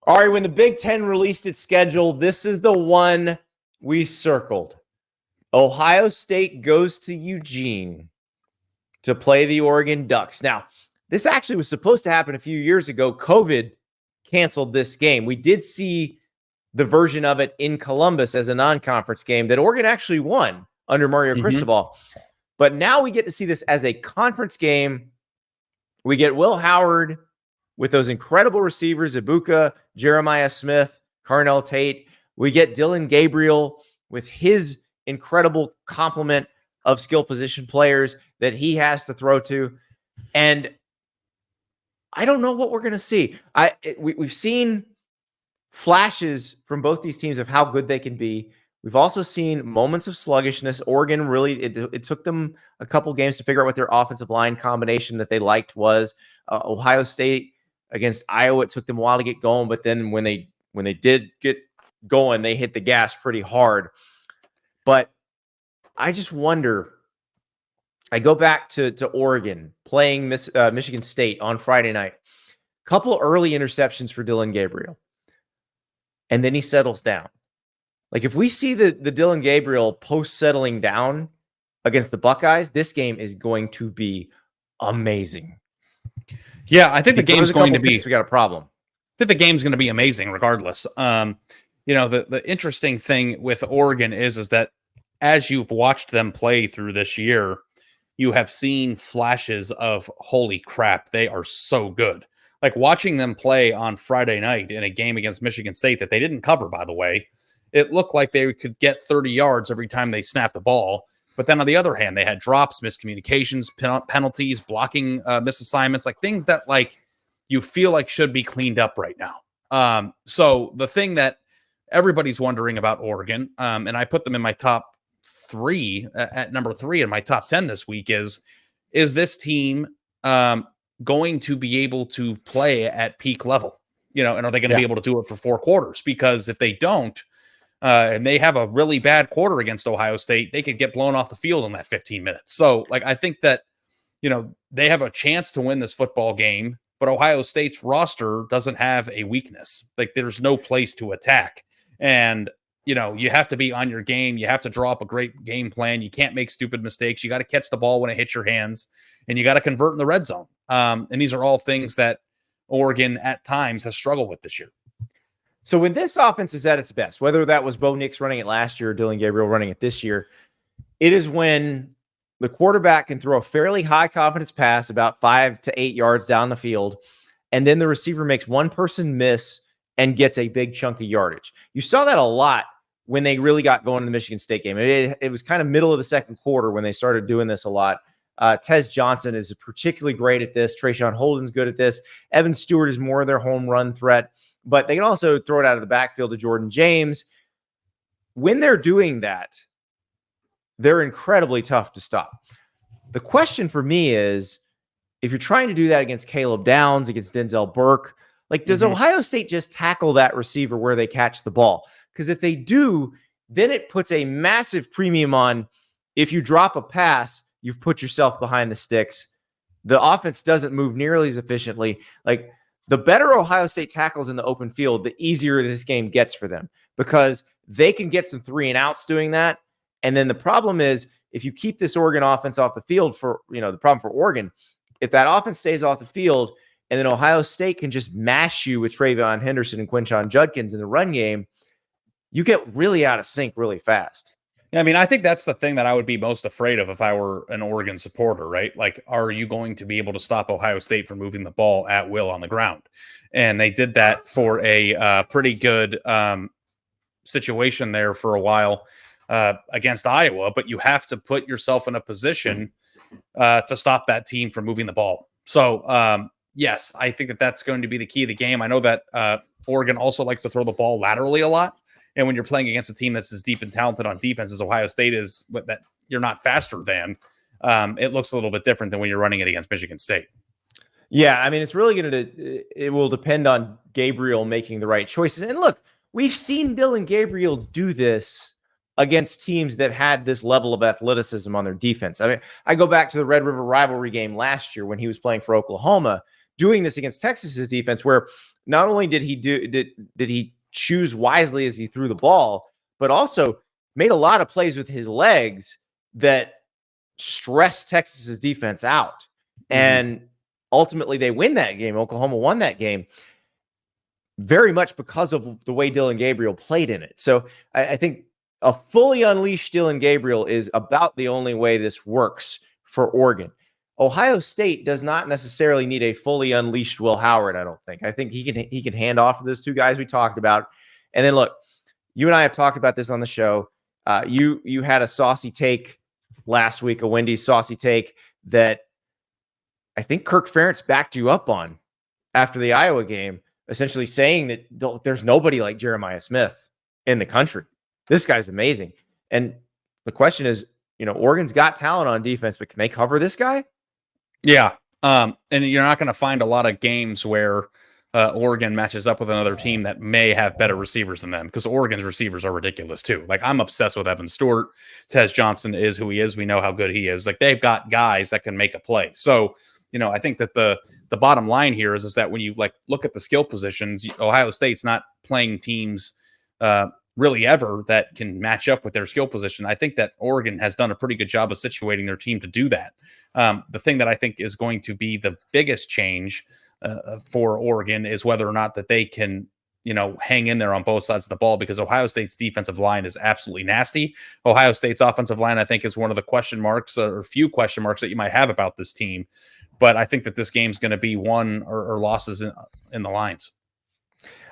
All right, when the Big Ten released its schedule, this is the one we circled. Ohio State goes to Eugene to play the Oregon Ducks. Now, this actually was supposed to happen a few years ago. COVID canceled this game. We did see the version of it in Columbus as a non-conference game that Oregon actually won under Mario Cristobal. But now we get to see this as a conference game. We get Will Howard with those incredible receivers, Ibuka, Jeremiah Smith, Carnell Tate. We get Dylan Gabriel with his incredible complement of skill position players that he has to throw to. And I don't know what we're going to see. We've seen flashes from both these teams of how good they can be. We've also seen moments of sluggishness. Oregon really, it took them a couple games to figure out what their offensive line combination that they liked was. Ohio State against Iowa, it took them a while to get going, but then when they did get going, they hit the gas pretty hard. But I just wonder, I go back to Oregon playing Michigan State on Friday night. Couple early interceptions for Dylan Gabriel. And then he settles down. Like if we see the Dylan Gabriel post settling down against the Buckeyes, this game is going to be amazing. Yeah, I think the game's going to be. We got a problem. I think the game's going to be amazing, regardless. The interesting thing with Oregon is that as you've watched them play through this year, you have seen flashes of holy crap, they are so good. Like watching them play on Friday night in a game against Michigan State that they didn't cover, by the way. It looked like they could get 30 yards every time they snapped the ball. But then on the other hand, they had drops, miscommunications, penalties, blocking misassignments, like things that like you feel like should be cleaned up right now. So the thing that everybody's wondering about Oregon, and I put them in my top 3 at number 3 in my top 10 this week is this team going to be able to play at peak level? And are they going to be able to do it for 4 quarters? Because if they don't, and they have a really bad quarter against Ohio State, they could get blown off the field in that 15 minutes. So, I think that, they have a chance to win this football game, but Ohio State's roster doesn't have a weakness. Like, there's no place to attack. And, you have to be on your game. You have to draw up a great game plan. You can't make stupid mistakes. You got to catch the ball when it hits your hands, and you got to convert in the red zone. And these are all things that Oregon at times has struggled with this year. So when this offense is at its best, whether that was Bo Nix running it last year or Dylan Gabriel running it this year, it is when the quarterback can throw a fairly high confidence pass about 5 to 8 yards down the field, and then the receiver makes one person miss and gets a big chunk of yardage. You saw that a lot when they really got going in the Michigan State game. It was kind of middle of the second quarter when they started doing this a lot. Tez Johnson is particularly great at this. Trayshawn Holden's good at this. Evan Stewart is more of their home run threat. But they can also throw it out of the backfield to Jordan James. When they're doing that, they're incredibly tough to stop. The question for me is, if you're trying to do that against Caleb Downs, against Denzel Burke, like does Ohio State just tackle that receiver where they catch the ball? Because if they do, then it puts a massive premium on if you drop a pass, you've put yourself behind the sticks. The offense doesn't move nearly as efficiently. Like, the better Ohio State tackles in the open field, the easier this game gets for them because they can get some 3 and outs doing that. And then the problem is if you keep this Oregon offense off the field the problem for Oregon, if that offense stays off the field and then Ohio State can just mash you with Travion Henderson and Quinshon Judkins in the run game, you get really out of sync really fast. I mean, I think that's the thing that I would be most afraid of if I were an Oregon supporter, right? Like, are you going to be able to stop Ohio State from moving the ball at will on the ground? And they did that for a pretty good situation there for a while against Iowa, but you have to put yourself in a position to stop that team from moving the ball. So, yes, I think that that's going to be the key of the game. I know that Oregon also likes to throw the ball laterally a lot. And when you're playing against a team that's as deep and talented on defense as Ohio State is, that you're not faster than, it looks a little bit different than when you're running it against Michigan State. Yeah, I mean, it's really it will depend on Gabriel making the right choices. And look, we've seen Dylan Gabriel do this against teams that had this level of athleticism on their defense. I mean, I go back to the Red River rivalry game last year when he was playing for Oklahoma, doing this against Texas's defense, where not only did he choose wisely as he threw the ball, but also made a lot of plays with his legs that stressed Texas's defense out. And ultimately they win that game. Oklahoma won that game very much because of the way Dillon Gabriel played in it. So I think a fully unleashed Dillon Gabriel is about the only way this works for Oregon. Ohio State does not necessarily need a fully unleashed Will Howard, I don't think. I think he can hand off to those two guys we talked about. And then look, you and I have talked about this on the show. You had a saucy take last week, a Wendy's saucy take that I think Kirk Ferentz backed you up on after the Iowa game, essentially saying that there's nobody like Jeremiah Smith in the country. This guy's amazing. And the question is, Oregon's got talent on defense, but can they cover this guy? Yeah. And you're not going to find a lot of games where Oregon matches up with another team that may have better receivers than them, because Oregon's receivers are ridiculous too. Like, I'm obsessed with Evan Stewart. Tez Johnson is who he is. We know how good he is. Like, they've got guys that can make a play. So, I think that the bottom line here is that when you look at the skill positions, Ohio State's not playing teams really ever that can match up with their skill position. I think that Oregon has done a pretty good job of situating their team to do that. The thing that I think is going to be the biggest change for Oregon is whether or not that they can, hang in there on both sides of the ball, because Ohio State's defensive line is absolutely nasty. Ohio State's offensive line, I think, is one of the question marks or few question marks that you might have about this team. But I think that this game's going to be won or losses in the lines.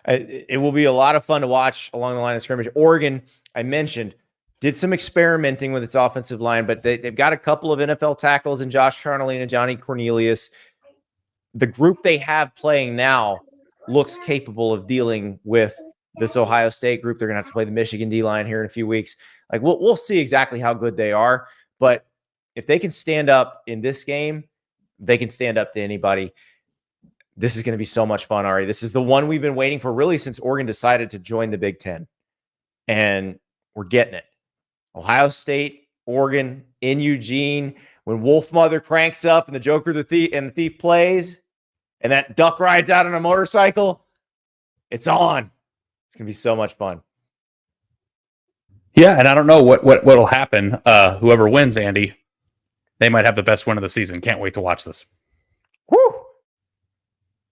It will be a lot of fun to watch along the line of scrimmage. Oregon, I mentioned, did some experimenting with its offensive line, but they've got a couple of NFL tackles in Josh Charnley and Johnny Cornelius. The group they have playing now looks capable of dealing with this Ohio State group. They're going to have to play the Michigan D-line here in a few weeks. Like, we'll see exactly how good they are. But if they can stand up in this game, they can stand up to anybody. This is going to be so much fun, Ari. This is the one we've been waiting for really since Oregon decided to join the Big Ten. And we're getting it. Ohio State, Oregon, in Eugene. When Wolf Mother cranks up and the Joker the thief plays, and that duck rides out on a motorcycle, it's on. It's going to be so much fun. Yeah, and I don't know what'll happen. Whoever wins, Andy, they might have the best win of the season. Can't wait to watch this. Woo!